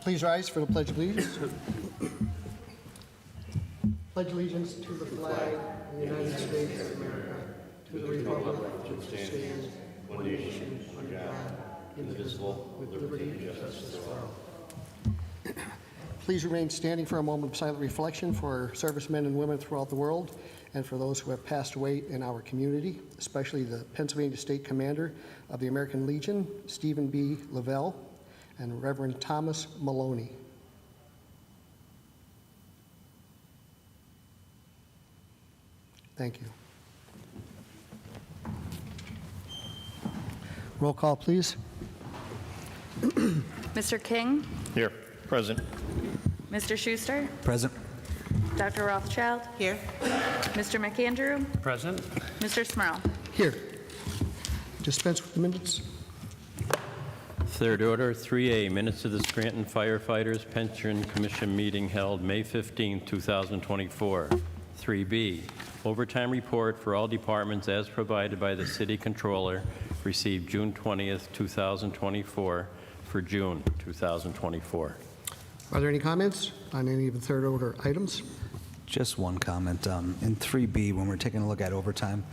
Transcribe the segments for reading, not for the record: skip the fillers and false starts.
Please rise for the Pledge of Allegiance. Pledge allegiance to the flag of the United States of America, to the republic which stands one nation under God, indivisible, with liberty and justice for all. Please remain standing for a moment of silent reflection for our servicemen and women throughout the world and for those who have passed away in our community, especially the Pennsylvania State Commander of the American Legion, Stephen B. Lavelle, and Reverend Thomas Maloney. Thank you. Roll call, please. Mr. King, Here. Present. Mr. Schuster, Present. Dr. Rothchild, Here. Mr. McAndrew, Present. Mr. Smurl. Here. Dispense with the minutes. Third order, 3A, minutes of the Scranton Firefighters Pension Commission meeting held May 15, 2024. 3B, overtime report for all departments as provided by the City Controller, received June 20th, 2024 for June 2024. Are there any comments on any of the third order items? Just one comment. In 3B, when we're taking a look at overtime,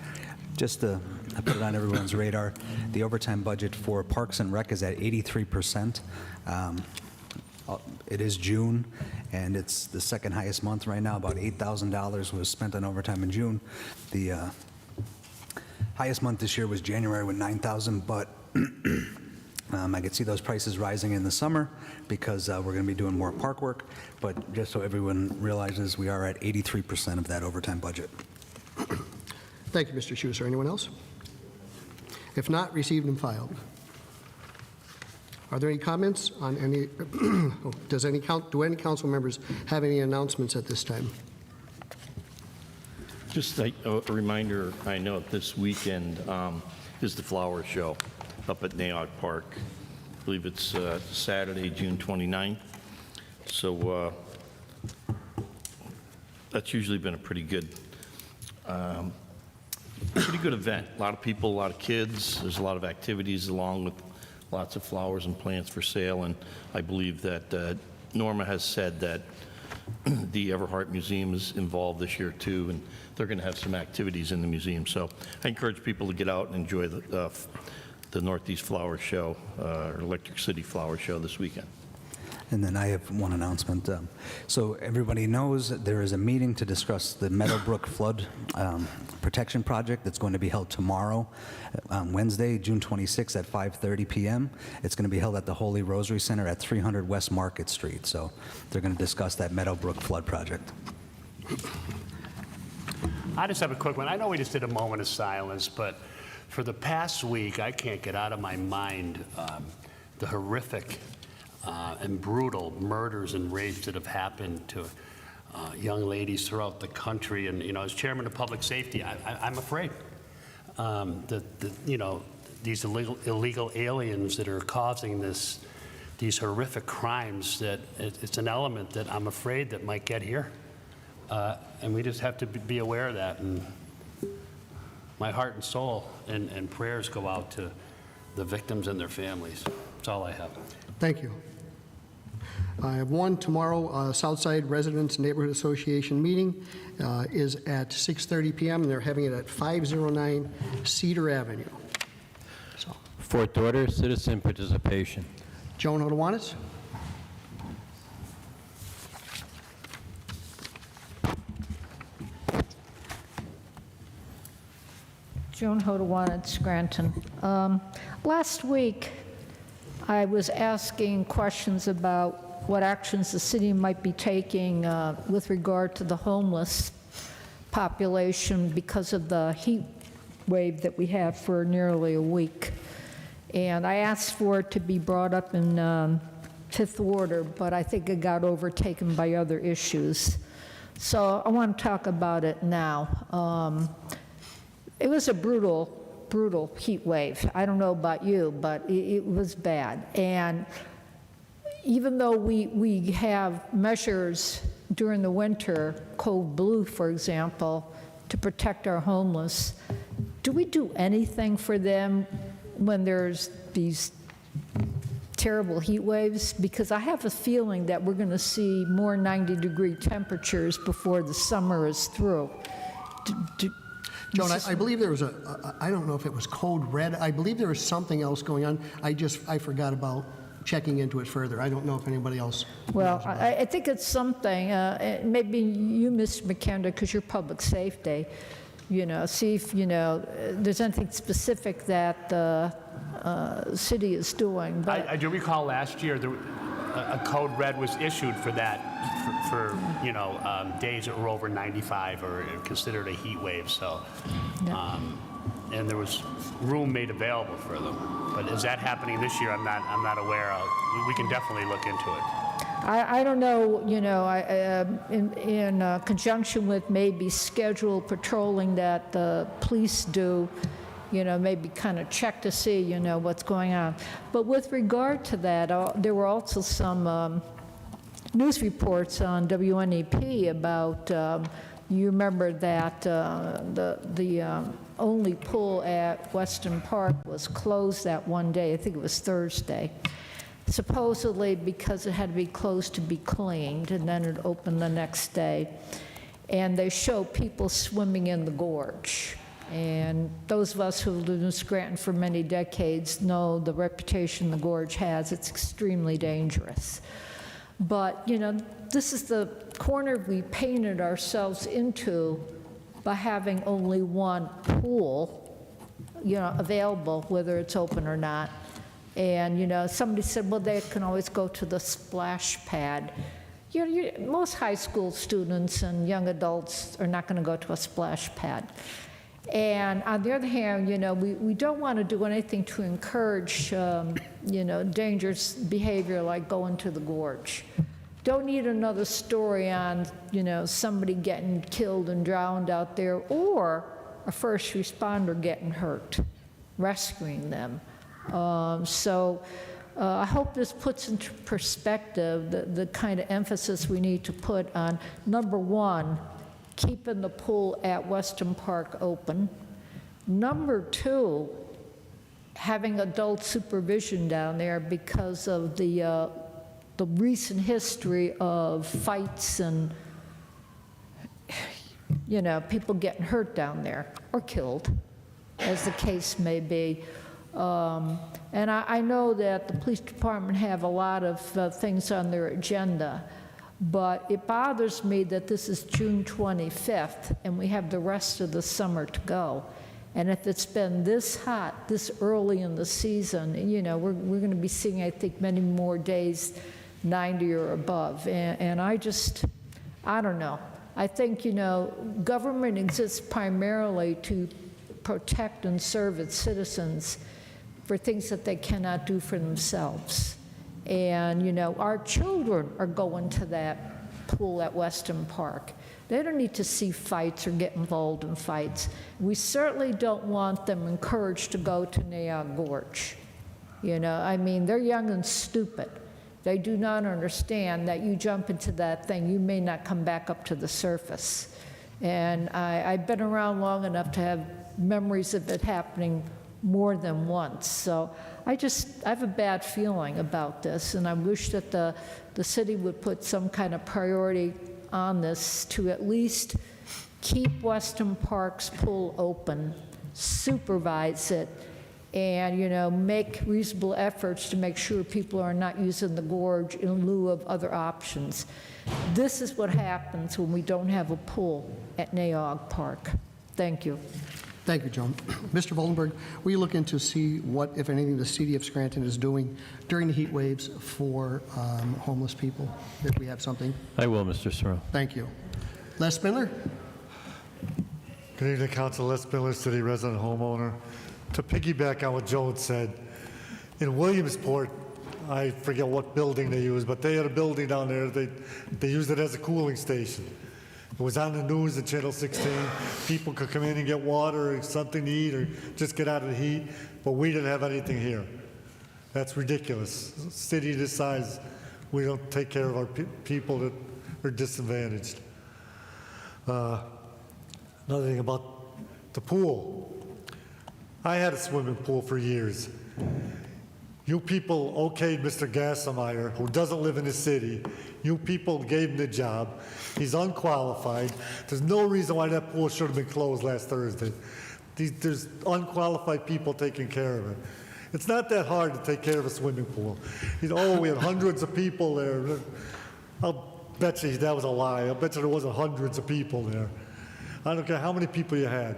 just to put it on everyone's radar, the overtime budget for Parks and Rec is at 83%. It is June, and it's the second highest month right now. About $8,000 was spent on overtime in June. The highest month this year was January with $9,000, but I could see those prices rising in the summer because we're going to be doing more park work. But just so everyone realizes, we are at 83% of that overtime budget. Thank you, Mr. Schuster. Anyone else? If not, received and filed. Are there any comments on any, do any council members have any announcements at this time? Just a reminder, I know this weekend is the flower show up at Naog Park. I believe it's Saturday, June 29th. So that's usually been a pretty good event. A lot of people, a lot of kids. There's a lot of activities along with lots of flowers and plants for sale. And I believe that Norma has said that the Everhart Museum is involved this year too, and they're going to have some activities in the museum. So I encourage people to get out and enjoy the Northeast Flower Show, or Electric City Flower Show this weekend. And then I have one announcement. So everybody knows that there is a meeting to discuss the Meadowbrook Flood Protection Project that's going to be held tomorrow, on Wednesday, June 26th at 5:30 p.m. It's going to be held at the Holy Rosary Center at 300 West Market Street. So they're going to discuss that Meadowbrook Flood Project. I just have a quick one. I know we just did a moment of silence, but for the past week, I can't get out of my mind the horrific and brutal murders and rapes that have happened to young ladies throughout the country. And, you know, as chairman of public safety, I'm afraid that you know, these illegal aliens that are causing these horrific crimes, that it's an element that I'm afraid that might get here. And we just have to be aware of that. And my heart and soul and prayers go out to the victims and their families. That's all I have. Thank you. I have one tomorrow. Southside Residents Neighborhood Association meeting is at 6:30 p.m. and they're having it at 509 Cedar Avenue. So, Fourth order, citizen participation. Joan Hodowanis. Joan Hodowanis, Scranton. Last week, I was asking questions about what actions the city might be taking with regard to the homeless population because of the heat wave that we had for nearly a week. And I asked for it to be brought up in fifth order, but I think it got overtaken by other issues. So I want to talk about it now. It was a brutal heat wave. I don't know about you, but it was bad. And even though we have measures during the winter, code blue, for example, to protect our homeless, do we do anything for them when there's these terrible heat waves? Because I have a feeling that we're going to see more 90-degree temperatures before the summer is through. Joan, I believe there was I don't know if it was code red. I believe there was something else going on. I forgot about checking into it further. I don't know if anybody else. Well, I think it's something, maybe you, Mr. McAndrew, because you're public safety, see if, there's anything specific that the city is doing. But I do recall last year, a code red was issued for that, for days that were over 95 or considered a heat wave, so. And there was room made available for them. But is that happening this year? I'm not aware of. We can definitely look into it. I don't know, in conjunction with maybe scheduled patrolling that the police do, maybe kind of check to see, what's going on. But with regard to that, there were also some news reports on WNEP about, you remember that the only pool at Weston Park was closed that one day. I think it was Thursday. Supposedly because it had to be closed to be cleaned, and then it opened the next day. And they show people swimming in the gorge. And those of us who have lived in Scranton for many decades know the reputation the gorge has. It's extremely dangerous. But, this is the corner we painted ourselves into by having only one pool, available, whether it's open or not. And, somebody said, well, they can always go to the splash pad. Most high school students and young adults are not going to go to a splash pad. And on the other hand, we don't want to do anything to encourage, dangerous behavior like going to the gorge. Don't need another story on, somebody getting killed and drowned out there, or a first responder getting hurt, rescuing them. So I hope this puts into perspective the kind of emphasis we need to put on, number one, keeping the pool at Weston Park open. Number two, having adult supervision down there because of the recent history of fights and, people getting hurt down there or killed, as the case may be. And I know that the police department have a lot of things on their agenda, but it bothers me that this is June 25th and we have the rest of the summer to go. And if it's been this hot, this early in the season, we're going to be seeing, I think, many more days 90 or above. And I don't know. I think, government exists primarily to protect and serve its citizens for things that they cannot do for themselves. And, our children are going to that pool at Weston Park. They don't need to see fights or get involved in fights. We certainly don't want them encouraged to go to Naog Gorge. They're young and stupid. They do not understand that you jump into that thing, you may not come back up to the surface. And I've been around long enough to have memories of it happening more than once. So I have a bad feeling about this, and I wish that the city would put some kind of priority on this to at least keep Weston Park's pool open, supervise it, and make reasonable efforts to make sure people are not using the gorge in lieu of other options. This is what happens when we don't have a pool at Naog Park. Thank you. Thank you, Joan. Mr. Voldenberg, will you look into see what, if anything, the city of Scranton is doing during the heat waves for homeless people, if we have something? I will, Mr. Smurl. Thank you. Les Spindler? Good evening, Council. Les Spindler, city resident homeowner. To piggyback on what Joan said, in Williamsport, I forget what building they used, but they had a building down there. They used it as a cooling station. It was on the news at Channel 16. People could come in and get water or something to eat or just get out of the heat, but we didn't have anything here. That's ridiculous. A city this size, we don't take care of our people that are disadvantaged. Another thing about the pool. I had a swimming pool for years. You people okayed Mr. Gassemeyer, who doesn't live in the city. You people gave him the job. He's unqualified. There's no reason why that pool should have been closed last Thursday. There's unqualified people taking care of it. It's not that hard to take care of a swimming pool. We had hundreds of people there. I'll bet you that was a lie. I'll bet you there wasn't hundreds of people there. I don't care how many people you had.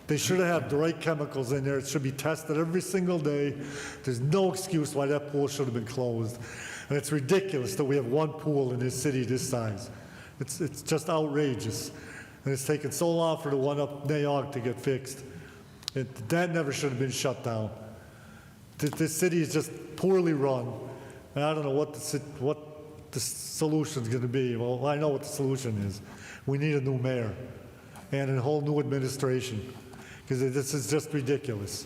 They should have had the right chemicals in there. It should be tested every single day. There's no excuse why that pool should have been closed. And it's ridiculous that we have one pool in this city this size. It's just outrageous. And it's taken so long for the one up Nayog to get fixed. That never should have been shut down. This city is just poorly run. And I don't know what the solution's going to be. Well, I know what the solution is. We need a new mayor and a whole new administration, because this is just ridiculous.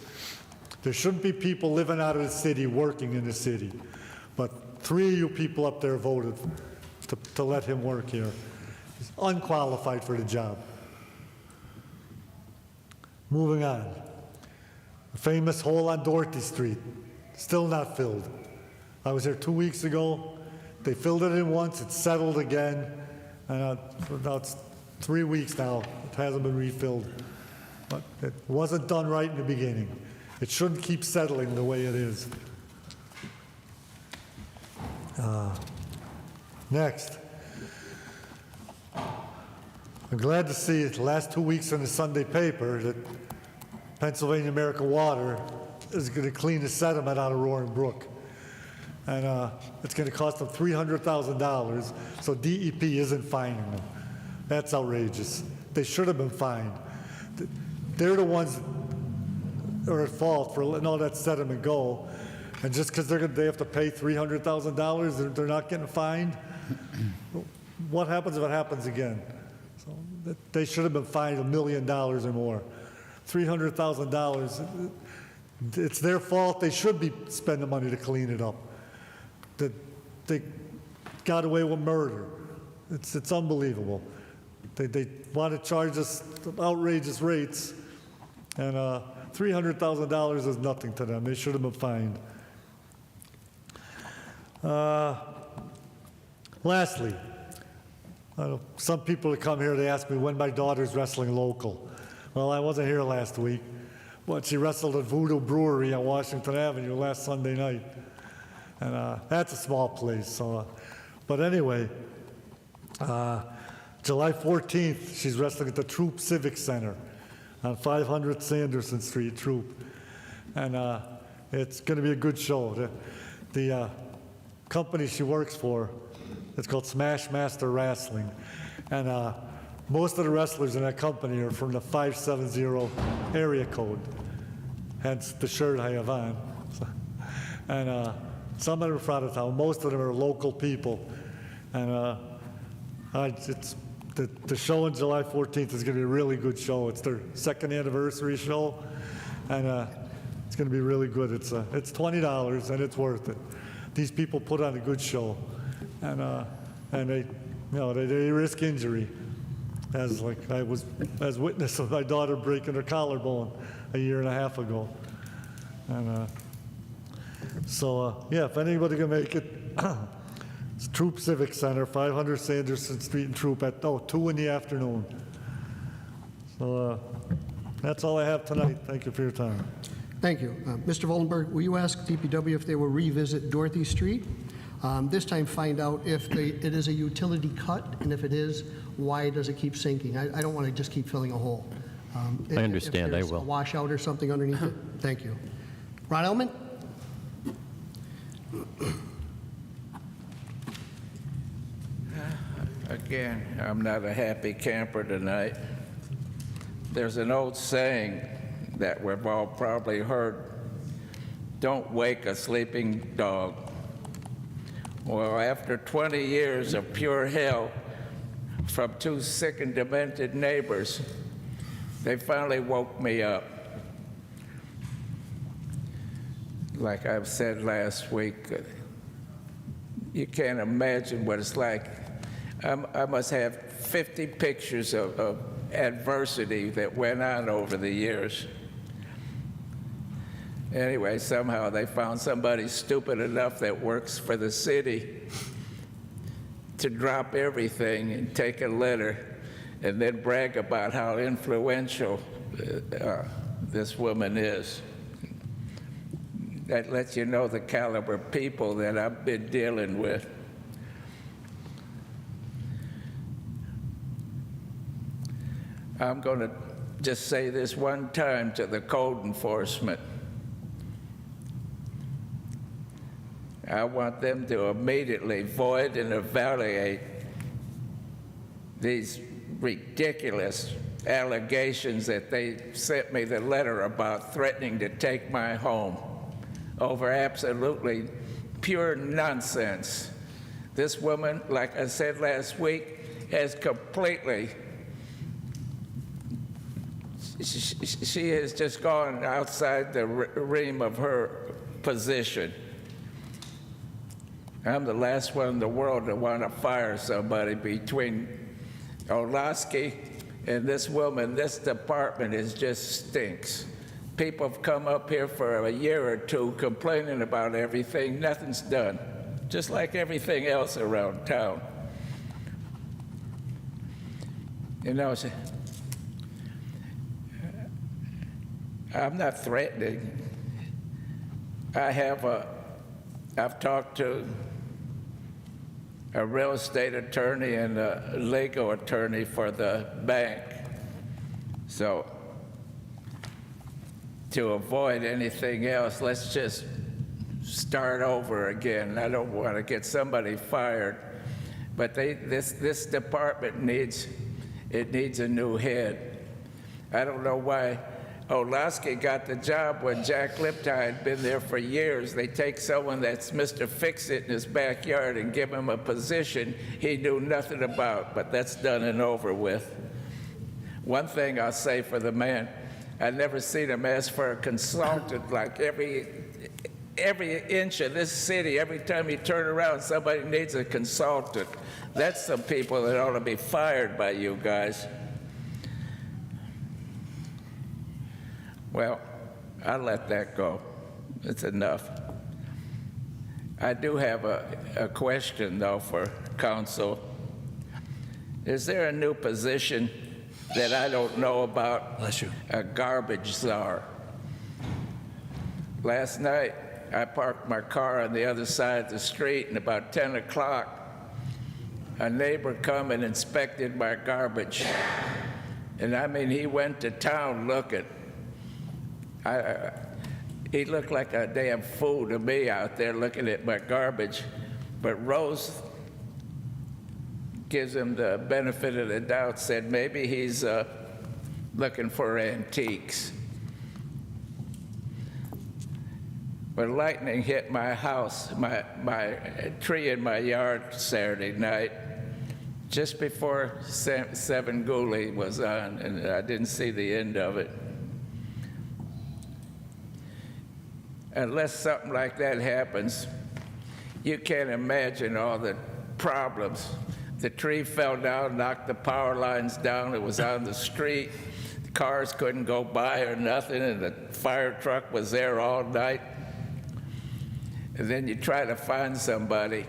There shouldn't be people living out of the city working in the city, but 3 of you people up there voted to let him work here. He's unqualified for the job. Moving on. The famous hole on Dorothy Street, still not filled. I was there 2 weeks ago. They filled it in once, it's settled again, and now it's 3 weeks now. It hasn't been refilled. But it wasn't done right in the beginning. It shouldn't keep settling the way it is. Next. I'm glad to see the last 2 weeks in the Sunday paper that Pennsylvania American Water is going to clean the sediment out of Roaring Brook. And it's going to cost them $300,000, so DEP isn't fining them. That's outrageous. They should have been fined. They're the ones that are at fault for letting all that sediment go. And just because they have to pay $300,000, they're not getting fined? What happens if it happens again? So they should have been fined $1 million or more. $300,000, it's their fault. They should be spending money to clean it up. They got away with murder. It's unbelievable. They want to charge us outrageous rates, and $300,000 is nothing to them. They should have been fined. Lastly, some people that come here, they ask me when my daughter's wrestling local. Well, I wasn't here last week, but she wrestled at Voodoo Brewery on Washington Avenue last Sunday night. And that's a small place. So, but anyway, July 14th, she's wrestling at the Troop Civic Center on 500 Sanderson Street, Troop. And it's going to be a good show. The company she works for, it's called Smash Master Wrestling. And most of the wrestlers in that company are from the 570 area code, hence the shirt I have on. And some of them are from out of town. Most of them are local people. And the show on July 14th is going to be a really good show. It's their 2nd anniversary show, and it's going to be really good. It's $20, and it's worth it. These people put on a good show, and they risk injury, as witness of my daughter breaking her collarbone a year and a half ago. And so yeah, if anybody can make it, it's Troop Civic Center, 500 Sanderson Street in Troop at 2 in the afternoon. So that's all I have tonight. Thank you for your time. Thank you. Mr. Voldenberg, will you ask DPW if they will revisit Dorothy Street? This time find out if it is a utility cut, and if it is, why does it keep sinking? I don't want to just keep filling a hole. I understand, I will. If there's a washout or something underneath it? Thank you. Ron Elman? Again, I'm not a happy camper tonight. There's an old saying that we've all probably heard, don't wake a sleeping dog. Well, after 20 years of pure hell from 2 sick and demented neighbors, they finally woke me up. Like I've said last week, you can't imagine what it's like. I must have 50 pictures of adversity that went on over the years. Anyway, somehow they found somebody stupid enough that works for the city to drop everything and take a letter and then brag about how influential this woman is. That lets you know the caliber of people that I've been dealing with. I'm going to just say this one time to the code enforcement. I want them to immediately void and evaluate these ridiculous allegations that they sent me the letter about, threatening to take my home over absolutely pure nonsense. This woman, like I said last week, has completely, she has just gone outside the realm of her position. I'm the last one in the world to want to fire somebody. Between Olaski and this woman, this department just stinks. People have come up here for a year or two complaining about everything. Nothing's done, just like everything else around town. You know, I'm not threatening. I've talked to a real estate attorney and a legal attorney for the bank. So to avoid anything else, let's just start over again. I don't want to get somebody fired, but this department needs a new head. I don't know why Olaski got the job when Jack Lipton had been there for years. They take someone that's Mr. Fix-It in his backyard and give him a position he knew nothing about, but that's done and over with. One thing I'll say for the man, I've never seen him ask for a consultant. Like every inch of this city, every time you turn around, somebody needs a consultant. That's some people that ought to be fired by you guys. Well, I'll let that go. It's enough. I do have a question, though, for council. Is there a new position that I don't know about? Bless you. A garbage czar. Last night, I parked my car on the other side of the street, and about 10 o'clock, a neighbor come and inspected my garbage. And I mean, he went to town looking. He looked like a damn fool to me out there looking at my garbage. But Rose gives him the benefit of the doubt, said maybe he's looking for antiques. But lightning hit my house, my tree in my yard Saturday night, just before Seven Gully was on, and I didn't see the end of it. Unless something like that happens, you can't imagine all the problems. The tree fell down, knocked the power lines down. It was on the street. The cars couldn't go by or nothing, and the fire truck was there all night. And then you try to find somebody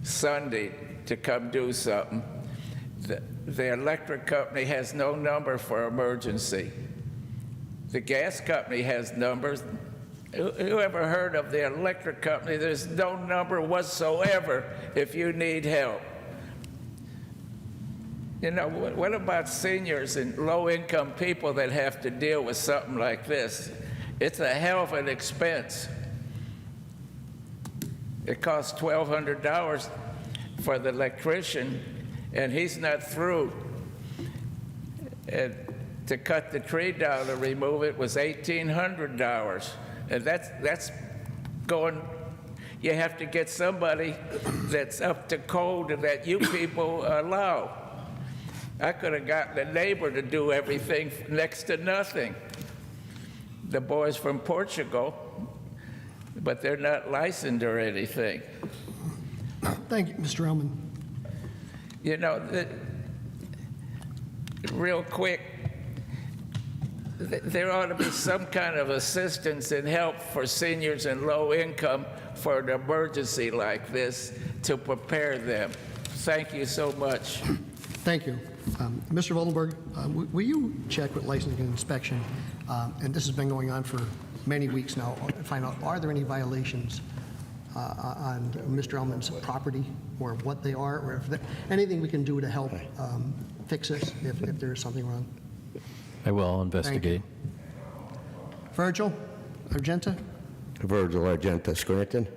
Sunday to come do something. The electric company has no number for emergency. The gas company has numbers. Who ever heard of the electric company? There's no number whatsoever if you need help. You know, what about seniors and low-income people that have to deal with something like this? It's a hell of an expense. It costs $1,200 for the electrician, and he's not through. And to cut the tree down and remove it was $1,800. And that's going, you have to get somebody that's up to code that you people allow. I could have gotten a neighbor to do everything next to nothing. The boys from Portugal, but they're not licensed or anything. Thank you, Mr. Ellman. You know, real quick, There ought to be some kind of assistance and help for seniors and low income for an emergency like this to prepare them. Thank you so much. Thank you. Mr. Voldenberg, will you check with licensing and inspection, and this has been going on for many weeks now, and find out, are there any violations on Mr. Ellman's property, or what they are, or if there, anything we can do to help fix this if there is something wrong? I will investigate. Virgil Argenta? Virgil Argenta, Scranton.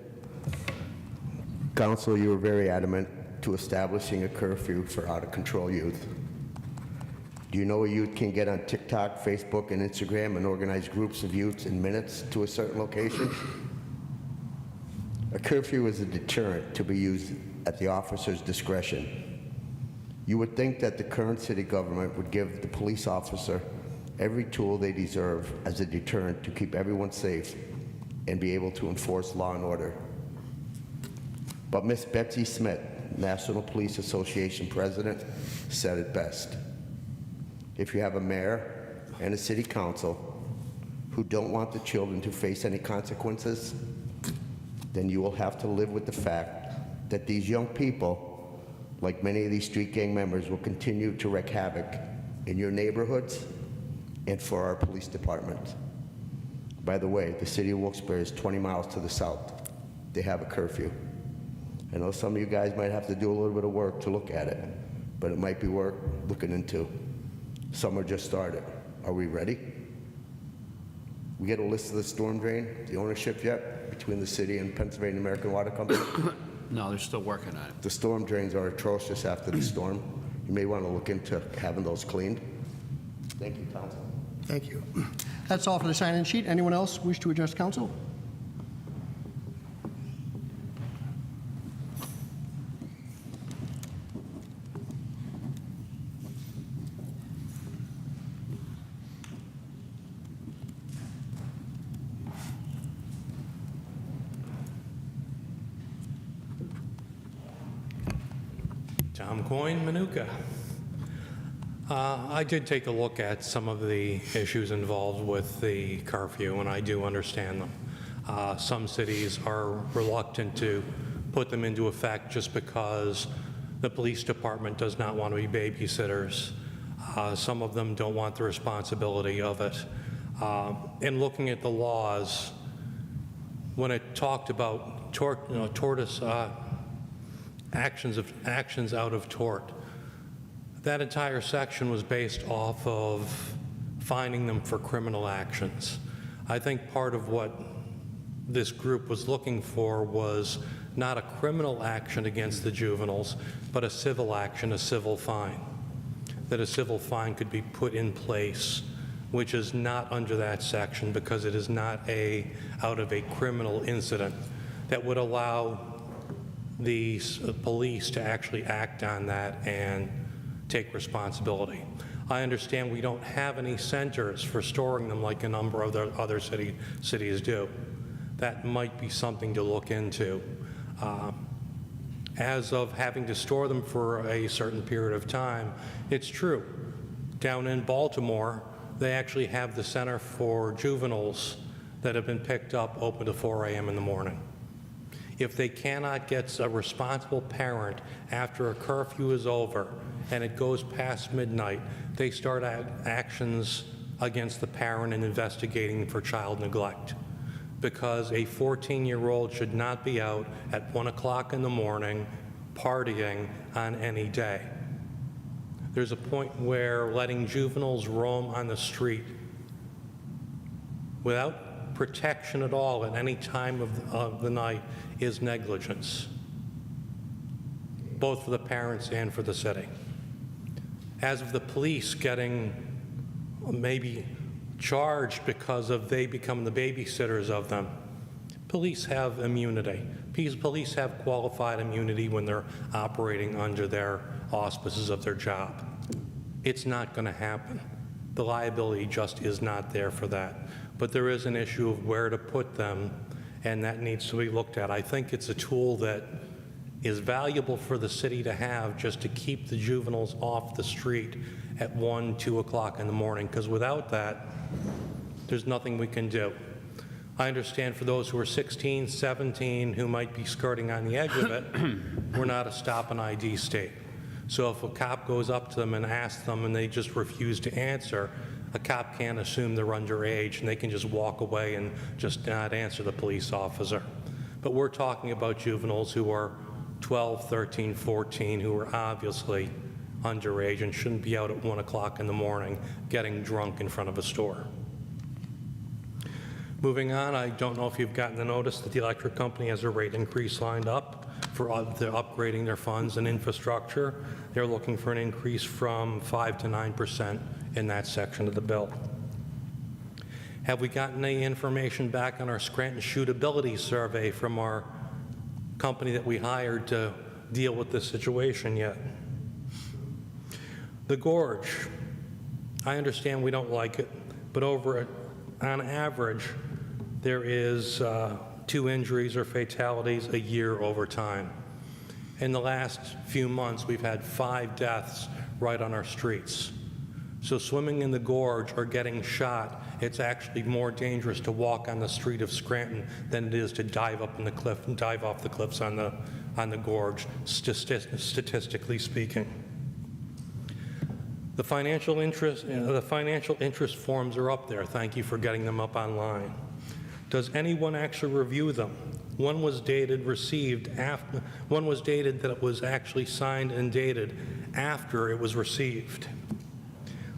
Council, you were very adamant to establishing a curfew for out-of-control youth. Do you know a youth can get on TikTok, Facebook, and Instagram and organize groups of youths in minutes to a certain location? A curfew is a deterrent to be used at the officer's discretion. You would think that the current city government would give the police officer every tool they deserve as a deterrent to keep everyone safe and be able to enforce law and order. But Miss Betsy Smith, National Police Association president, said it best. If you have a mayor and a city council who don't want the children to face any consequences, then you will have to live with the fact that these young people, like many of these street gang members, will continue to wreak havoc in your neighborhoods and for our police department. By the way, the city of Wilkes-Barre is 20 miles to the south. They have a curfew. I know some of you guys might have to do a little bit of work to look at it, but it might be worth looking into. Summer just started. Are we ready? We get a list of the storm drain, the ownership yet, between the city and Pennsylvania American Water Company? No, they're still working on it. The storm drains are atrocious after the storm. You may want to look into having those cleaned. Thank you, Council. Thank you. That's all for the sign-in sheet. Anyone else wish to address council? Tom Coyne, Manuka. I did take a look at some of the issues involved with the curfew, and I do understand them. Some cities are reluctant to put them into effect just because the police department does not want to be babysitters. Some of them don't want the responsibility of it. In looking at the laws, when it talked about actions out of tort, that entire section was based off of finding them for criminal actions. I think part of what this group was looking for was not a criminal action against the juveniles, but a civil action, a civil fine. That a civil fine could be put in place, which is not under that section because it is not out of a criminal incident that would allow the police to actually act on that and take responsibility. I understand we don't have any centers for storing them like a number of other cities do. That might be something to look into. As of having to store them for a certain period of time, it's true. Down in Baltimore, they actually have the Center for Juveniles that have been picked up open to 4 a.m. in the morning. If they cannot get a responsible parent after a curfew is over and it goes past midnight, they start actions against the parent and investigating for child neglect. Because a 14-year-old should not be out at 1 o'clock in the morning partying on any day. There's a point where letting juveniles roam on the street without protection at all at any time of the night is negligence, both for the parents and for the city. As of the police getting maybe charged because of they become the babysitters of them, police have immunity. Police have qualified immunity when they're operating under their auspices of their job. It's not going to happen. The liability just is not there for that. But there is an issue of where to put them, and that needs to be looked at. I think it's a tool that is valuable for the city to have just to keep the juveniles off the street at 1, 2 o'clock in the morning, because without that, there's nothing we can do. I understand for those who are 16, 17, who might be skirting on the edge of it, we're not a stop and ID state. So if a cop goes up to them and asks them and they just refuse to answer, a cop can't assume they're underage and they can just walk away and just not answer the police officer. But we're talking about juveniles who are 12, 13, 14, who are obviously underage and shouldn't be out at 1 o'clock in the morning getting drunk in front of a store. Moving on, I don't know if you've gotten the notice that the electric company has a rate increase lined up for upgrading their funds and infrastructure. They're looking for an increase from 5 to 9% in that section of the bill. Have we gotten any information back on our Scranton shootability survey from our company that we hired to deal with this situation yet? The gorge, I understand we don't like it, but on average, there is 2 injuries or fatalities a year over time. In the last few months, we've had 5 deaths right on our streets. So swimming in the gorge or getting shot, it's actually more dangerous to walk on the street of Scranton than it is to dive up in the cliff and dive off the cliffs on the gorge, statistically speaking. The financial interest forms are up there. Thank you for getting them up online. Does anyone actually review them? One was dated one was dated that it was actually signed and dated after it was received.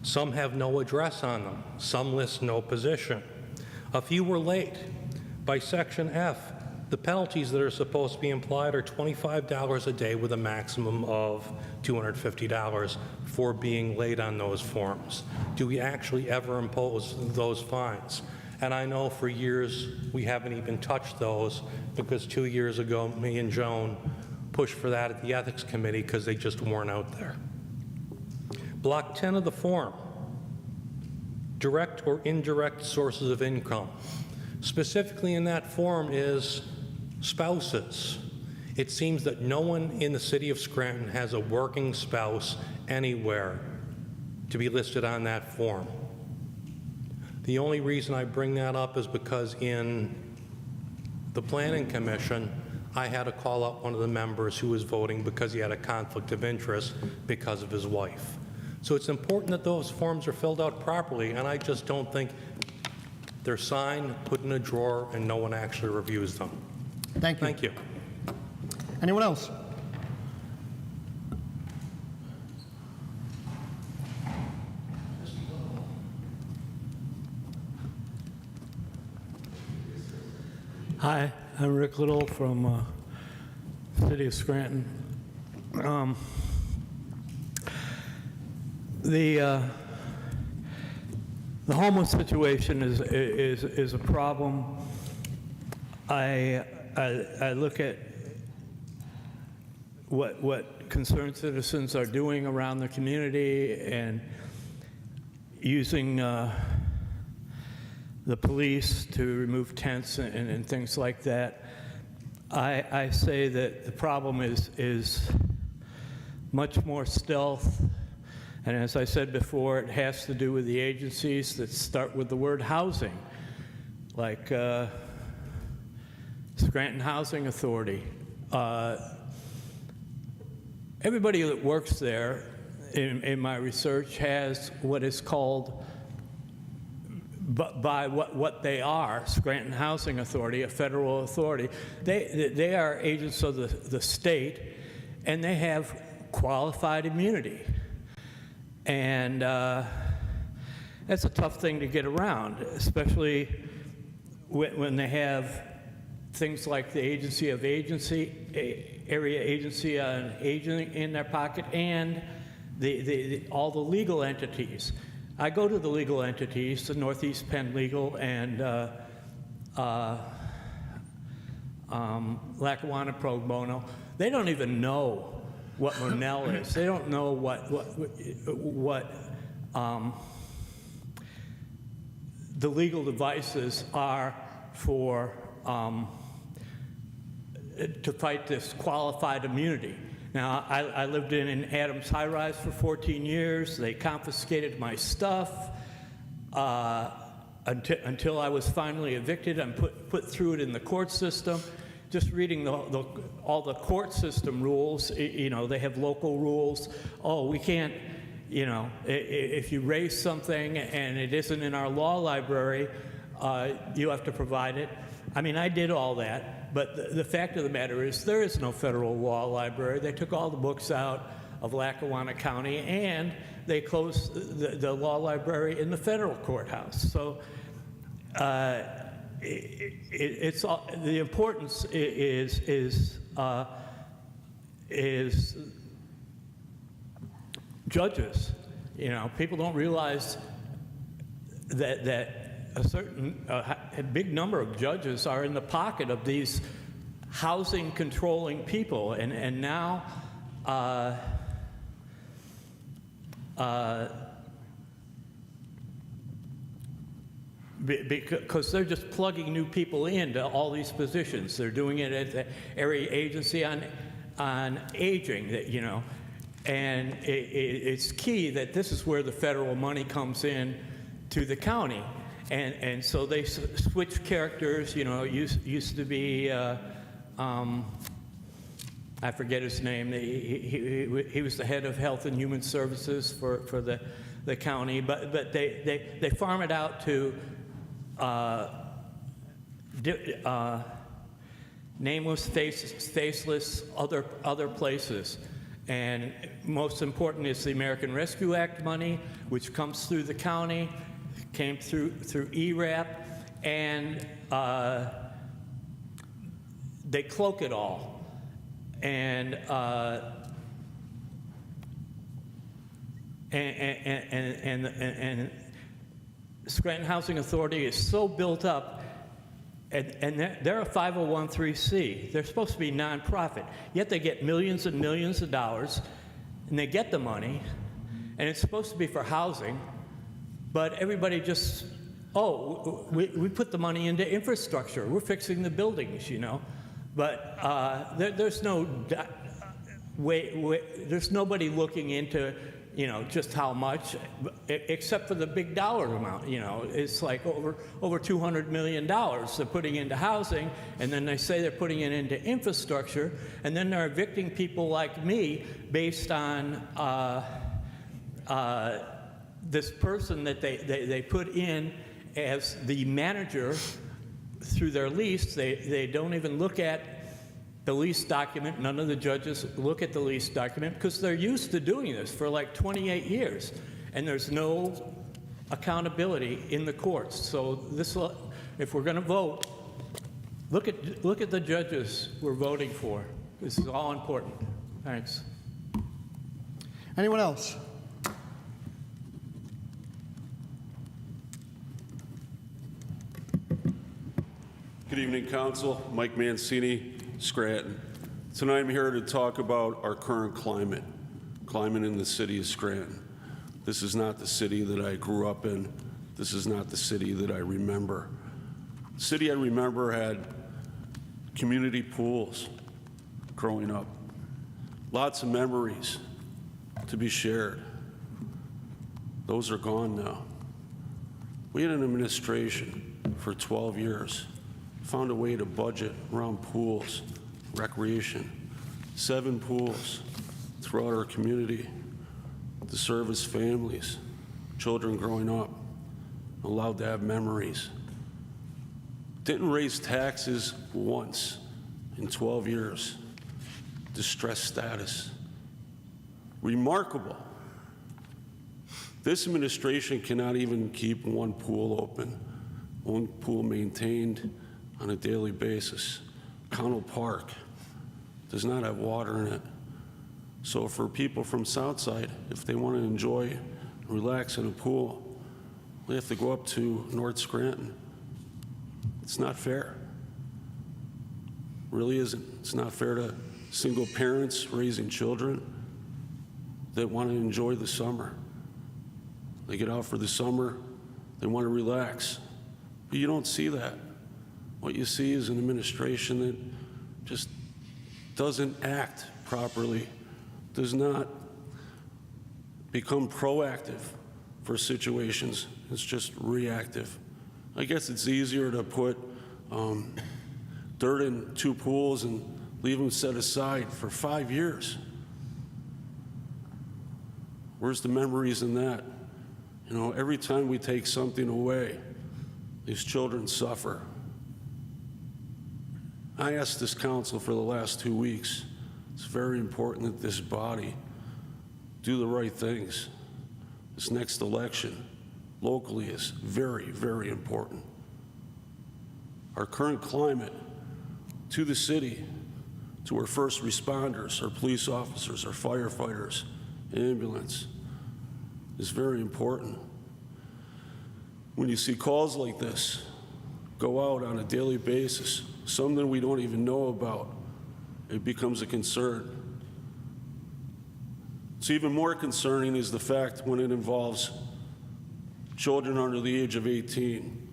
Some have no address on them. Some list no position. A few were late. By Section F, the penalties that are supposed to be implied are $25 a day with a maximum of $250 for being late on those forms. Do we actually ever impose those fines? And I know for years we haven't even touched those because 2 years ago, me and Joan pushed for that at the Ethics Committee because they just weren't out there. Block 10 of the form, direct or indirect sources of income. Specifically in that form is spouses. It seems that no one in the city of Scranton has a working spouse anywhere to be listed on that form. The only reason I bring that up is because in the Planning Commission, I had to call up one of the members who was voting because he had a conflict of interest because of his wife. So it's important that those forms are filled out properly, and I just don't think they're signed, put in a drawer, and no one actually reviews them. Thank you. Thank you. Anyone else? Hi, I'm Rick Little from City of Scranton. The homeless situation is a problem. I look at what concerned citizens are doing around the community and using the police to remove tents and things like that. I say that the problem is much more stealth. And as I said before, it has to do with the agencies that start with the word housing, like Scranton Housing Authority. Everybody that works there, in my research, has what is called, by what they are, Scranton Housing Authority, a federal authority. They are agents of the state, and they have qualified immunity. And that's a tough thing to get around, especially when they have things like the agency of agency, area agency on aging in their pocket, and all the legal entities. I go to the legal entities, the Northeast Penn Legal and Lackawanna Pro Bono. They don't even know what Monell is. They don't know what the legal devices are for to fight this qualified immunity. Now, I lived in an Adams high-rise for 14 years. They confiscated my stuff until I was finally evicted and put through it in the court system. Just reading all the court system rules, you know, they have local rules. Oh, we can't, you know, if you raise something and it isn't in our law library, you have to provide it. I mean, I did all that, but the fact of the matter is there is no federal law library. They took all the books out of Lackawanna County, and they closed the law library in the federal courthouse. So it's all, the importance is judges. You know, people don't realize that a certain a big number of judges are in the pocket of these housing controlling people, and now because they're just plugging new people into all these positions. They're doing it at the area agency on aging, that, you know, and it's key that this is where the federal money comes in to the county. And so they switch characters. You know, it used to be, I forget his name. He was the head of Health and Human Services for the county, but they farm it out to nameless, faceless, other places. And most important is the American Rescue Act money, which comes through the county, came through ERAP, and they cloak it all. And Scranton Housing Authority is so built up, and they're a 501(c)(3). They're supposed to be nonprofit, yet they get millions and millions of dollars, and they get the money, and it's supposed to be for housing, but everybody just, oh, we put the money into infrastructure. We're fixing the buildings, you know, but there's no there's nobody looking into, you know, just how much, except for the big dollar amount. You know, it's like over $200 million they're putting into housing, and then they say they're putting it into infrastructure, and then they're evicting people like me based on this person that they put in as the manager through their lease. They don't even look at the lease document. None of the judges look at the lease document because they're used to doing this for like 28 years, and there's no accountability in the courts. So this, if we're going to vote, look at the judges we're voting for. This is all important. Thanks. Anyone else? Good evening, Council. Mike Mancini, Scranton. Tonight I'm here to talk about our current climate in the city of Scranton. This is not the city that I grew up in. This is not the city that I remember. The city I remember had community pools growing up. Lots of memories to be shared. Those are gone now. We had an administration for 12 years, found a way to budget around pools, recreation, 7 pools throughout our community to service families, children growing up, allowed to have memories. Didn't raise taxes once in 12 years. Distressed status. Remarkable. This administration cannot even keep one pool open, one pool maintained on a daily basis. Connell Park does not have water in it. So for people from Southside, if they want to enjoy and relax in a pool, they have to go up to North Scranton. It's not fair. Really isn't. It's not fair to single parents raising children that want to enjoy the summer. They get out for the summer, they want to relax. But you don't see that. What you see is an administration that just doesn't act properly does not become proactive for situations. It's just reactive. I guess it's easier to put dirt in 2 pools and leave them set aside for 5 years. Where's the memories in that? You know, every time we take something away, these children suffer. I asked this council for the last 2 weeks. It's very important that this body do the right things. This next election locally is very, very important. Our current climate to the city, to our first responders, our police officers, our firefighters, ambulance, is very important. When you see calls like this go out on a daily basis, something we don't even know about, it becomes a concern. It's even more concerning is the fact when it involves children under the age of 18.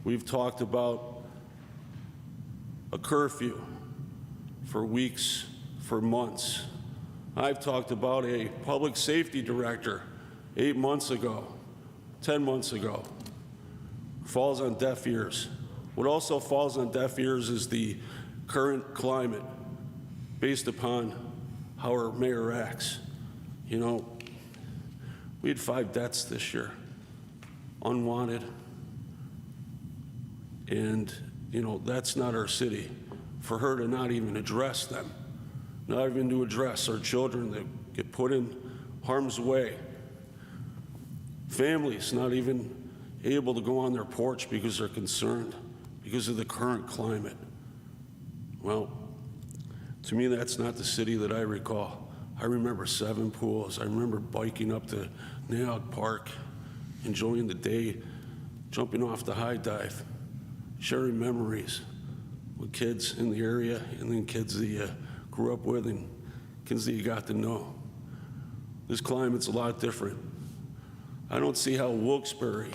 We've talked about a curfew for weeks, for months. I've talked about a public safety director 8 months ago, 10 months ago. Falls on deaf ears. What also falls on deaf ears is the current climate based upon how our mayor acts. You know, we had 5 deaths this year, unwanted. And, you know, that's not our city. For her to not even address them, not even to address our children that get put in harm's way, families not even able to go on their porch because they're concerned because of the current climate. Well, to me, that's not the city that I recall. I remember 7 pools. I remember biking up to Naog Park, enjoying the day, jumping off the high dive, sharing memories with kids in the area and then kids that you grew up with and kids that you got to know. This climate's a lot different. I don't see how Wilkes-Barre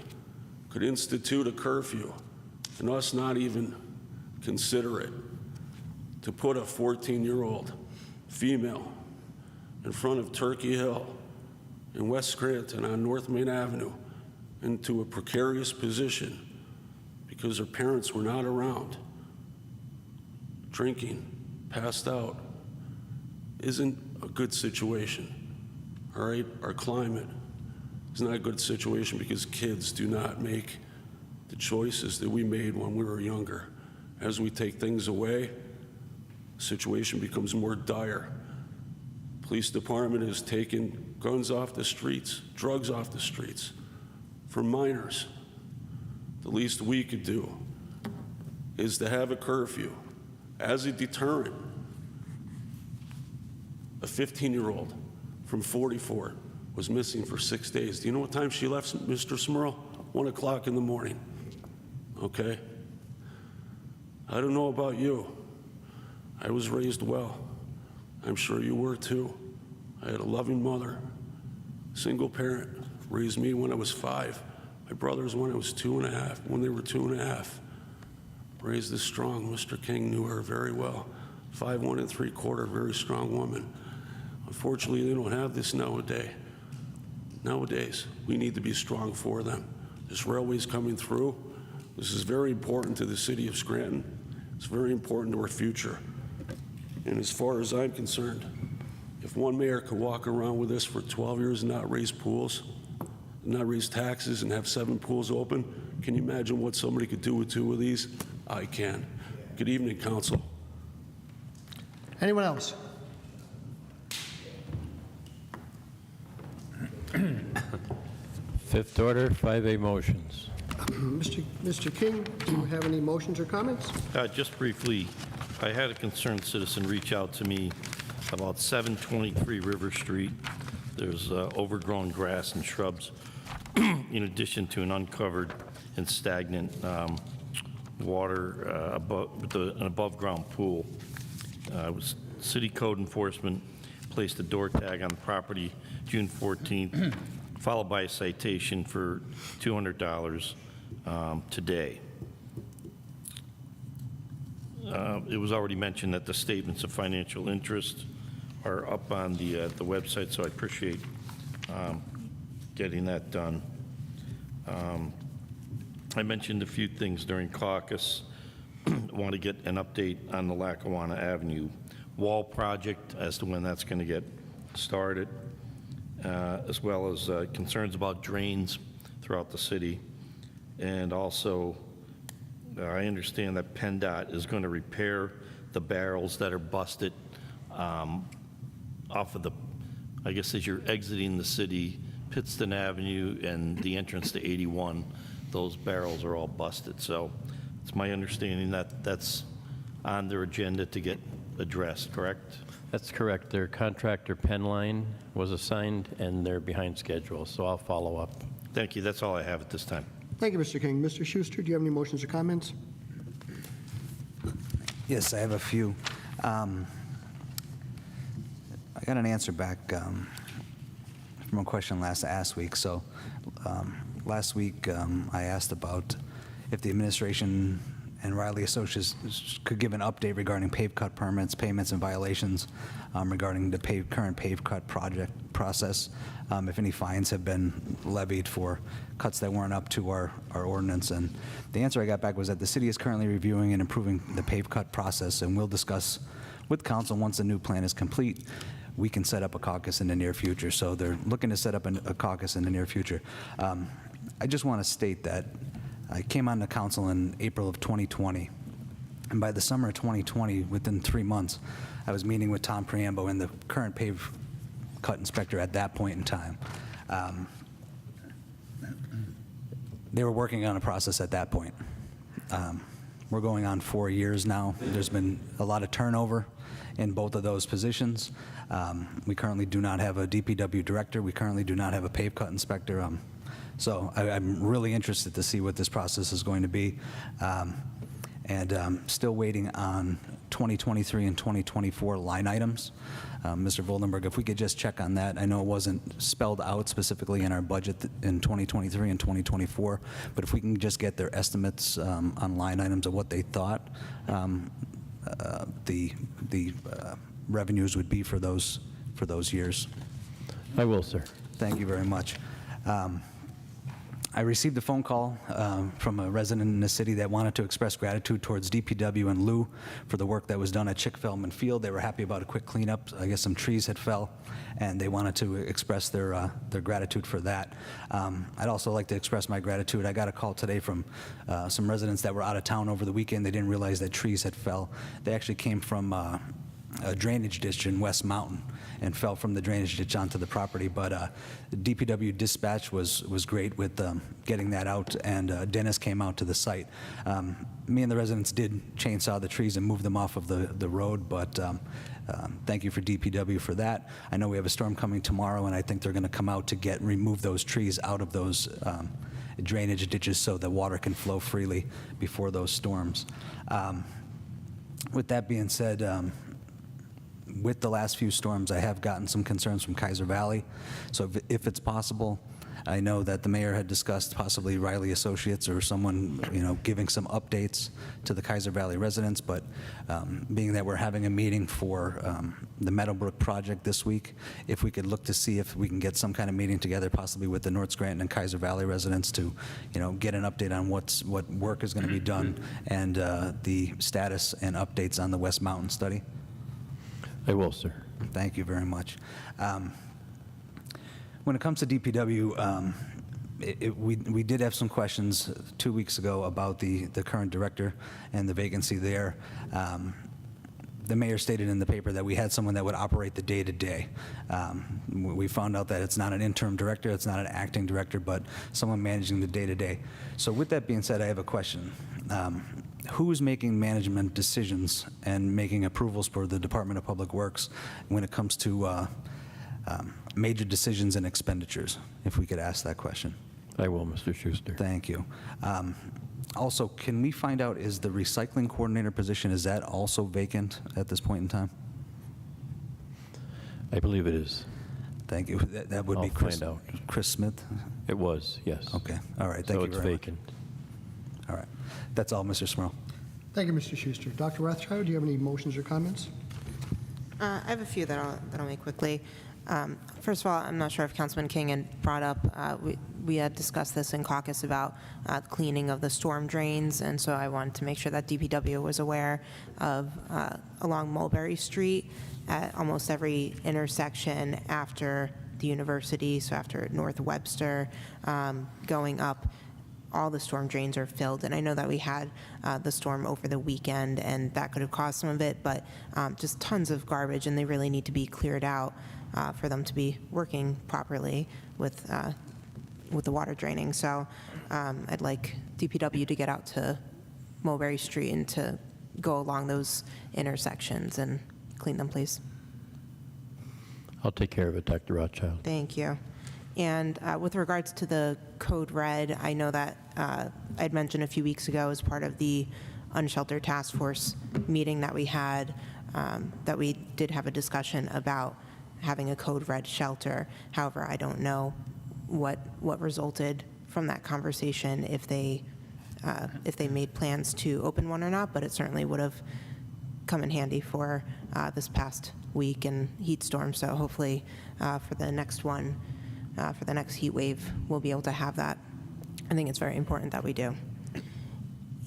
could institute a curfew and us not even consider it, to put a 14-year-old female in front of Turkey Hill in West Scranton on North Main Avenue into a precarious position because her parents were not around, drinking, passed out, isn't a good situation. All right, our climate is not a good situation because kids do not make the choices that we made when we were younger. As we take things away, the situation becomes more dire. Police department has taken guns off the streets, drugs off the streets for minors. The least we could do is to have a curfew as a deterrent. A 15-year-old from 44 was missing for 6 days. Do you know what time she left, Mr. Smurl? 1 o'clock in the morning. Okay? I don't know about you. I was raised well. I'm sure you were too. I had a loving mother, single parent, raised me when I was 5. My brothers when I was 2.5, when they were 2.5. Raised this strong. Mr. King knew her very well. 5'1 3/4", very strong woman. Unfortunately, they don't have this nowadays. Nowadays, we need to be strong for them. This railway's coming through. This is very important to the city of Scranton. It's very important to our future. And as far as I'm concerned, if one mayor could walk around with this for 12 years and not raise pools, not raise taxes and have 7 pools open, can you imagine what somebody could do with 2 of these? I can. Good evening, council. Anyone else? Fifth order, 5A motions. Mr. King, do you have any motions or comments? Just briefly, I had a concerned citizen reach out to me about 723 River Street. There's overgrown grass and shrubs in addition to an uncovered and stagnant water with an above-ground pool. City code enforcement placed a door tag on the property June 14th, followed by a citation for $200 today. It was already mentioned that the statements of financial interest are up on the website, so I appreciate getting that done. I mentioned a few things during caucus. Want to get an update on the Lackawanna Avenue wall project as to when that's going to get started, as well as concerns about drains throughout the city. And also, I understand that PennDOT is going to repair the barrels that are busted off of the, I guess as you're exiting the city, Pittston Avenue and the entrance to 81, those barrels are all busted. So it's my understanding that that's on their agenda to get addressed, correct? That's correct. Their contractor Penline was assigned, and they're behind schedule, so I'll follow up. Thank you. That's all I have at this time. Thank you, Mr. King. Mr. Schuster, do you have any motions or comments? Yes, I have a few. I got an answer back from a question last week. So last week I asked about if the administration and Riley Associates could give an update regarding pave cut permits, payments, and violations regarding the current pave cut project process, if any fines have been levied for cuts that weren't up to our ordinance. And the answer I got back was that the city is currently reviewing and improving the pave cut process, and we'll discuss with council once the new plan is complete. We can set up a caucus in the near future. So they're looking to set up a caucus in the near future. I just want to state that I came on the council in April of 2020, and by the summer of 2020, within 3 months, I was meeting with Tom Preambo and the current pave cut inspector at that point in time. They were working on a process at that point. We're going on 4 years now. There's been a lot of turnover in both of those positions. We currently do not have a DPW director. We currently do not have a pave cut inspector. So I'm really interested to see what this process is going to be. And still waiting on 2023 and 2024 line items. Mr. Voldenberg, if we could just check on that. I know it wasn't spelled out specifically in our budget in 2023 and 2024, but if we can just get their estimates on line items of what they thought the revenues would be for those years. I will, sir. Thank you very much. I received a phone call from a resident in the city that wanted to express gratitude towards DPW and Lou for the work that was done at Chick-Feldman Field. They were happy about a quick cleanup. I guess some trees had fell, and they wanted to express their gratitude for that. I'd also like to express my gratitude. I got a call today from some residents that were out of town over the weekend. They didn't realize that trees had fell. They actually came from a drainage ditch in West Mountain and fell from the drainage ditch onto the property. But DPW dispatch was great with getting that out, and Dennis came out to the site. Me and the residents did chainsaw the trees and move them off of the road, but thank you for DPW for that. I know we have a storm coming tomorrow, and I think they're going to come out to remove those trees out of those drainage ditches so the water can flow freely before those storms. With that being said, with the last few storms, I have gotten some concerns from Kaiser Valley. So if it's possible, I know that the mayor had discussed possibly Riley Associates or someone, giving some updates to the Kaiser Valley residents. But being that we're having a meeting for the Meadowbrook project this week, if we could look to see if we can get some kind of meeting together, possibly with the North Scranton and Kaiser Valley residents to, get an update on what work is going to be done and the status and updates on the West Mountain study. I will, sir. Thank you very much. When it comes to DPW, we did have some questions 2 weeks ago about the current director and the vacancy there. The mayor stated in the paper that we had someone that would operate the day-to-day. We found out that it's not an interim director, it's not an acting director, but someone managing the day-to-day. So with that being said, I have a question. Who's making management decisions and making approvals for the Department of Public Works when it comes to major decisions and expenditures, if we could ask that question? I will, Mr. Schuster. Thank you. Also, can we find out, is the recycling coordinator position, is that also vacant at this point in time? I believe it is. Thank you. That would be Chris. Find out. Chris Smith? It was, yes. Okay. All right. Thank you very much. So it's vacant. All right. That's all, Mr. Smurl. Thank you, Mr. Schuster. Dr. Rothchild, do you have any motions or comments? I have a few that I'll make quickly. First of all, I'm not sure if Councilman King had brought up, we had discussed this in caucus about the cleaning of the storm drains, and so I wanted to make sure that DPW was aware of along Mulberry Street at almost every intersection after the university, so after North Webster, going up, all the storm drains are filled. And I know that we had the storm over the weekend, and that could have caused some of it, but just tons of garbage, and they really need to be cleared out for them to be working properly with the water draining. So I'd like DPW to get out to Mulberry Street and to go along those intersections and clean them, please. I'll take care of it, Dr. Rothchild. Thank you. And with regards to the Code Red, I know that I'd mentioned a few weeks ago as part of the Unsheltered Task Force meeting that we had, that we did have a discussion about having a Code Red shelter. However, I don't know what resulted from that conversation, if they made plans to open one or not, but it certainly would have come in handy for this past week and heat storm. So hopefully for the next one, for the next heat wave, we'll be able to have that. I think it's very important that we do.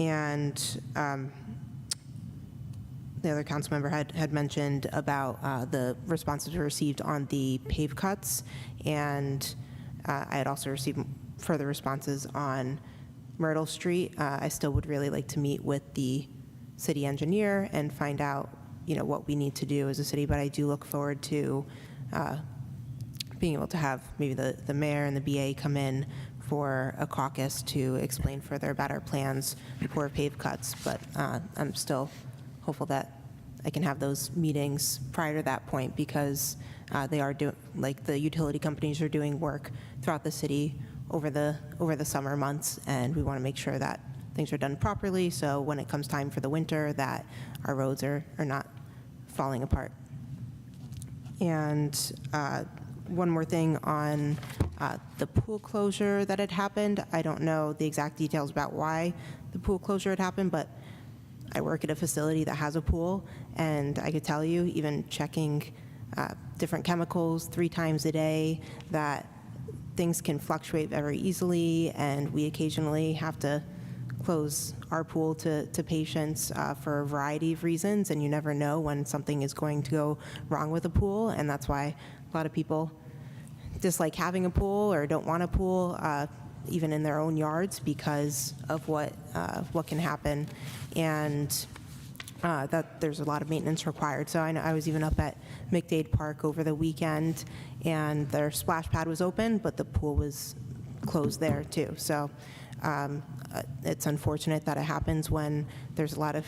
And the other council member had mentioned about the responses we received on the pave cuts, and I had also received further responses on Myrtle Street. I still would really like to meet with the city engineer and find out, what we need to do as a city, but I do look forward to being able to have maybe the mayor and the BA come in for a caucus to explain further about our plans for pave cuts. But I'm still hopeful that I can have those meetings prior to that point, because they are doing, like, the utility companies are doing work throughout the city over the summer months, and we want to make sure that things are done properly, so when it comes time for the winter, that our roads are not falling apart. And one more thing on the pool closure that had happened. I don't know the exact details about why the pool closure had happened, but I work at a facility that has a pool, and I could tell you, even checking different chemicals 3 times a day, that things can fluctuate very easily, and we occasionally have to close our pool to patients for a variety of reasons, and you never know when something is going to go wrong with a pool, and that's why a lot of people dislike having a pool or don't want a pool, even in their own yards, because of what can happen, and that there's a lot of maintenance required. So I know I was even up at McDade Park over the weekend, and their splash pad was open, but the pool was closed there too. So it's unfortunate that it happens when there's a lot of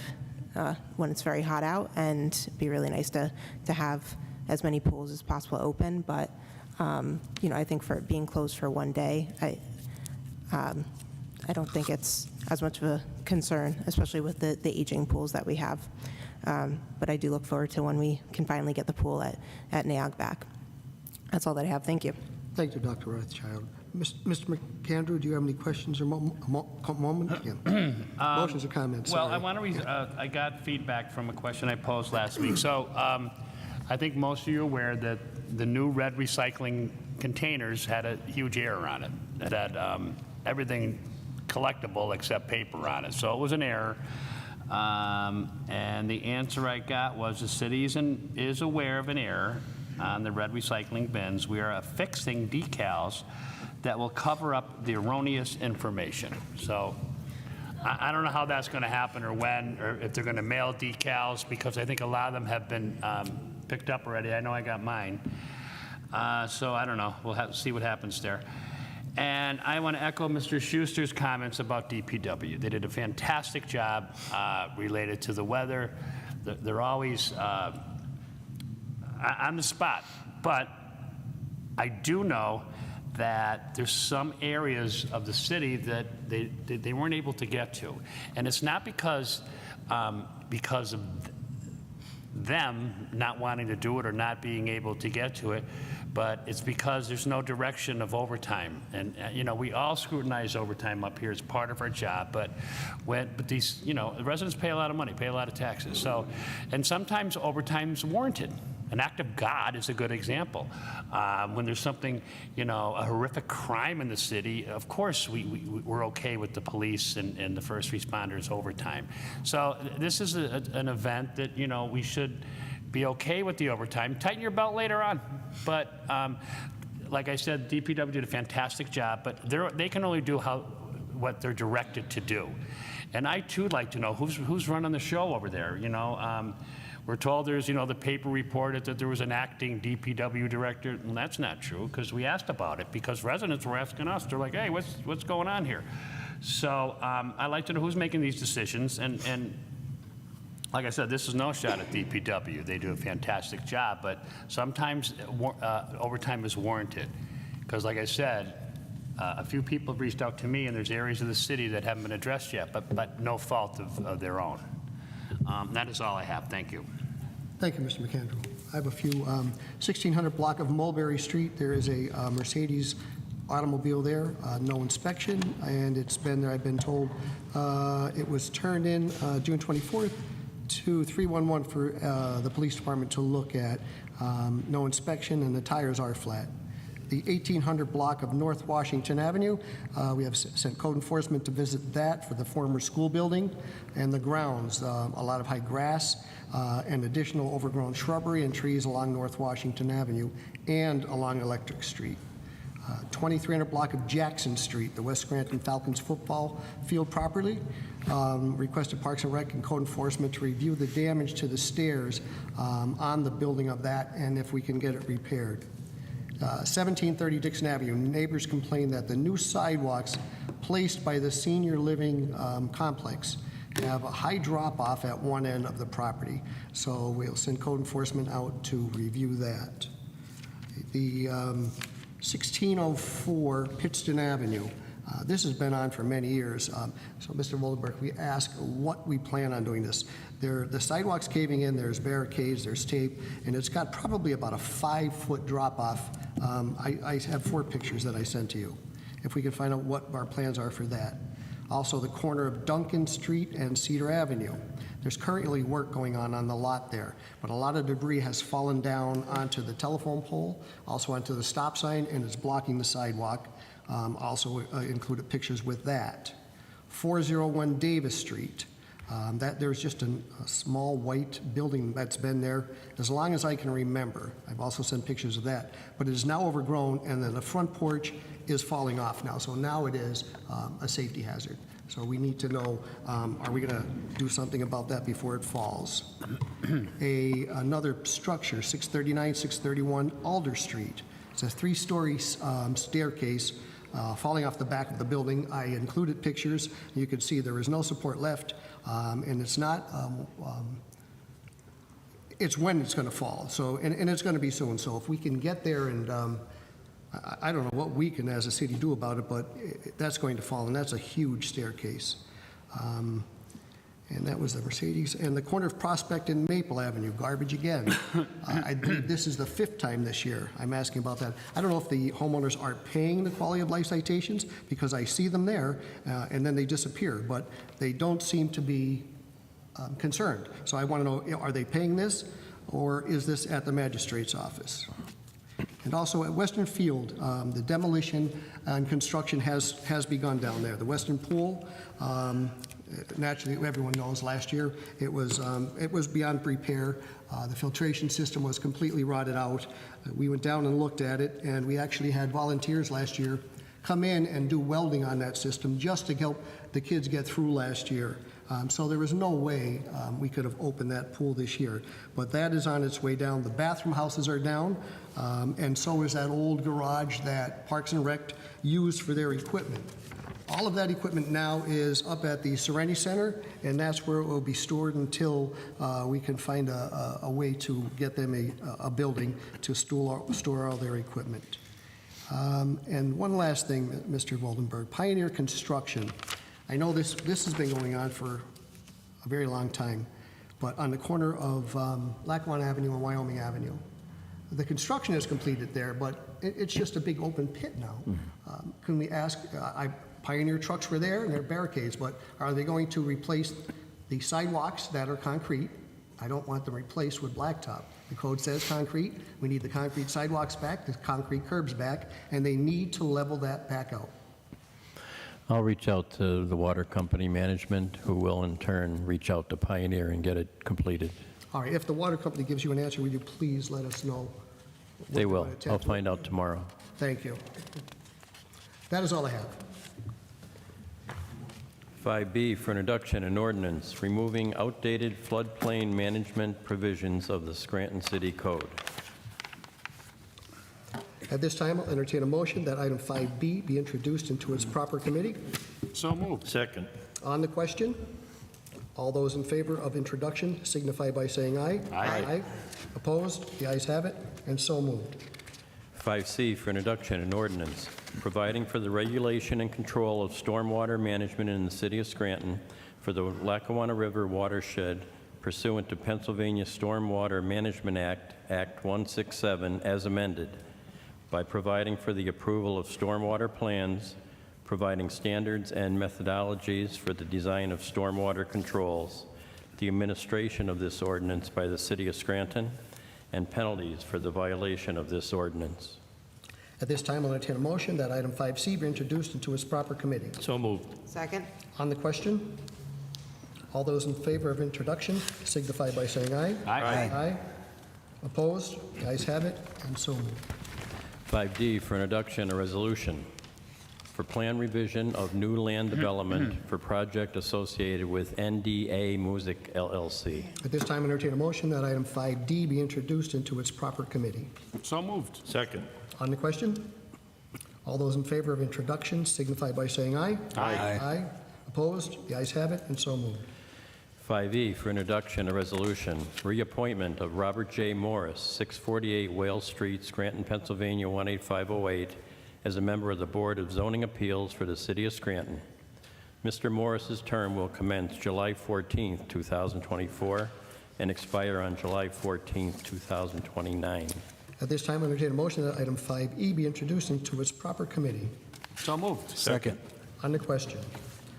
when it's very hot out, and it'd be really nice to have as many pools as possible open. But I think for it being closed for one day, I don't think it's as much of a concern, especially with the aging pools that we have. But I do look forward to when we can finally get the pool at NAOG back. That's all that I have. Thank you. Thank you, Dr. Rothchild. Mr. McAndrew, do you have any questions or motions or comments? Well, Sorry. I want to. I got feedback from a question I posed last week. So I think most of you are aware that the new red recycling containers had a huge error on it. It had everything collectible except paper on it. So it was an error. And the answer I got was the city is aware of an error on the red recycling bins. We are affixing decals that will cover up the erroneous information. So I don't know how that's going to happen, or when, or if they're going to mail decals, because I think a lot of them have been picked up already. I know I got mine. So I don't know. We'll have to see what happens there. And I want to echo Mr. Schuster's comments about DPW. They did a fantastic job related to the weather. They're always on the spot. But I do know that there's some areas of the city that they weren't able to get to. And it's not because of them not wanting to do it or not being able to get to it, but it's because there's no direction of overtime. And, we all scrutinize overtime up here as part of our job, but these, the residents pay a lot of money, pay a lot of taxes. So, and sometimes overtime's warranted. An act of God is a good example. When there's something, a horrific crime in the city, of course we're okay with the police and the first responders overtime. So this is an event that, we should be okay with the overtime. Tighten your belt later on. But like I said, DPW did a fantastic job, but they can only do what they're directed to do. And I too like to know who's running the show over there. We're told there's, the paper reported that there was an acting DPW director. Well, that's not true, because we asked about it, because residents were asking us. They're like, hey, what's going on here? So I'd like to know who's making these decisions. And like I said, this is no shot at DPW. They do a fantastic job, but sometimes overtime is warranted. Because like I said, a few people have reached out to me, and there's areas of the city that haven't been addressed yet, but no fault of their own. That is all I have. Thank you. Thank you, Mr. McAndrew. I have a few. 1600 block of Mulberry Street, there is a Mercedes automobile there, no inspection, and it's been there, I've been told, it was turned in June 24th to 311 for the police department to look at. No inspection, and the tires are flat. The 1800 block of North Washington Avenue, we have sent code enforcement to visit that for the former school building and the grounds. A lot of high grass and additional overgrown shrubbery and trees along North Washington Avenue and along Electric Street. 2300 block of Jackson Street, the West Scranton Falcons football field property. Requested Parks and Rec and code enforcement to review the damage to the stairs on the building of that, and if we can get it repaired. 1730 Dixon Avenue, neighbors complain that the new sidewalks placed by the senior living complex have a high drop-off at one end of the property. So we'll send code enforcement out to review that. The 1604 Pittston Avenue, this has been on for many years. So Mr. Voldenberg, we ask what we plan on doing this. The sidewalk's caving in, there's barricades, there's tape, and it's got probably about a 5-foot drop-off. I have 4 pictures that I sent to you. If we can find out what our plans are for that. Also, the corner of Duncan Street and Cedar Avenue. There's currently work going on the lot there, but a lot of debris has fallen down onto the telephone pole, also onto the stop sign, and it's blocking the sidewalk. Also included pictures with that. 401 Davis Street. There's just a small white building that's been there as long as I can remember. I've also sent pictures of that, but it is now overgrown, and then the front porch is falling off now. So now it is a safety hazard. So we need to know, are we going to do something about that before it falls? Another structure, 639, 631 Alder Street. It's a 3-story staircase falling off the back of the building. I included pictures. You can see there is no support left, and it's not, it's when it's going to fall. So, and it's going to be soon. So if we can get there, and I don't know what we can as a city do about it, but that's going to fall, and that's a huge staircase. And that was the Mercedes. And the corner of Prospect and Maple Avenue, garbage again. I believe this is the 5th time this year I'm asking about that. I don't know if the homeowners aren't paying the quality of life citations, because I see them there and then they disappear, but they don't seem to be concerned. So I want to know, are they paying this, or is this at the magistrate's office? And also at Western Field, the demolition and construction has begun down there. The Western Pool, naturally, everyone knows last year it was beyond repair. The filtration system was completely rotted out. We went down and looked at it, and we actually had volunteers last year come in and do welding on that system just to help the kids get through last year. So there was no way we could have opened that pool this year. But that is on its way down. The bathroom houses are down, and so is that old garage that Parks and Rec used for their equipment. All of that equipment now is up at the Serenity Center, and that's where it will be stored until we can find a way to get them a building to store all their equipment. And one last thing, Mr. Voldenberg, Pioneer Construction. I know this has been going on for a very long time, but on the corner of Lackawanna Avenue and Wyoming Avenue, The construction is completed there, but it's just a big open pit now. Can we ask, Pioneer trucks were there and there are barricades, but are they going to replace the sidewalks that are concrete? I don't want them replaced with blacktop. The code says concrete. We need the concrete sidewalks back, the concrete curbs back, and they need to level that back out. I'll reach out to the water company management, who will in turn reach out to Pioneer and get it completed. All right, if the water company gives you an answer, will you please let us know? what They will. they're gonna I'll attempt? find out tomorrow. Thank you. That is all I have. 5B for introduction, an ordinance removing outdated floodplain management provisions of the Scranton City Code. At this time, I'll entertain a motion that item 5B be introduced into its proper committee. So moved. Second. On the question, all those in favor of introduction signify by saying aye. Aye. Opposed? The ayes have it, and so moved. 5C for introduction, an ordinance providing for the regulation and control of stormwater management in the city of Scranton for the Lackawanna River watershed pursuant to Pennsylvania Stormwater Management Act, Act 167, as amended, by providing for the approval of stormwater plans, providing standards and methodologies for the design of stormwater controls, the administration of this ordinance by the city of Scranton, and penalties for the violation of this ordinance. At this time, I'll entertain a motion that item 5C be introduced into its proper committee. So moved. Second? On the question, all those in favor of introduction signify by saying aye. Aye. Aye. Opposed? The ayes have it, and so moved. 5D for introduction, a resolution for plan revision of new land development for project associated with NDA Music LLC. At this time, I entertain a motion that item 5D be introduced into its proper committee. So moved. Second. On the question, all those in favor of introduction signify by saying aye. Aye. Aye. Opposed? The ayes have it, and so moved. 5E for introduction, a resolution, reappointment of Robert J. Morris, 648 Wales Street, Scranton, Pennsylvania, 18508, as a member of the Board of Zoning Appeals for the City of Scranton. Mr. Morris's term will commence July 14, 2024, and expire on July 14, 2029. At this time, I entertain a motion that item 5E be introduced into its proper committee. So moved. Second. On the question,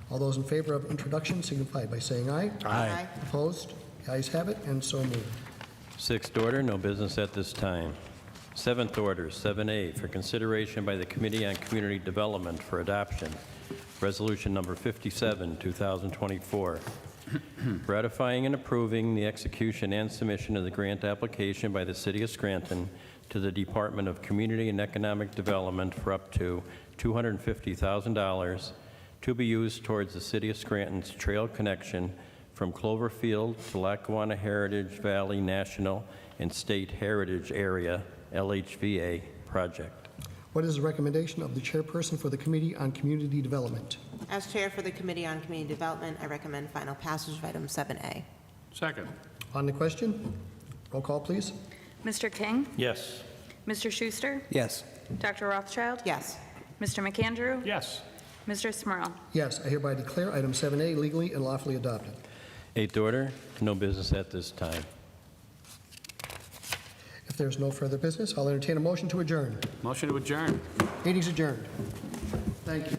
all those in favor of introduction signify by saying aye. Aye. Opposed? The ayes have it, and so moved. Sixth order, no business at this time. Seventh order, 7A, for consideration by the Committee on Community Development for adoption, Resolution Number 57, 2024, ratifying and approving the execution and submission of the grant application by the City of Scranton to the Department of Community and Economic Development for up to $250,000 to be used towards the City of Scranton's trail connection from Cloverfield to Lackawanna Heritage Valley National and State Heritage Area, LHVA, project. What is the recommendation of the chairperson for the Committee on Community Development? As chair for the Committee on Community Development, I recommend final passage of item 7A. Second. On the question, roll call, please. Mr. King? Yes. Mr. Schuster? Yes. Dr. Rothschild? Yes. Mr. McAndrew? Yes. Mr. Smurl? Yes, I hereby declare item 7A legally and lawfully adopted. Eighth order, no business at this time. If there's no further business, I'll entertain a motion to adjourn. Motion to adjourn. Meeting's adjourned. Thank you.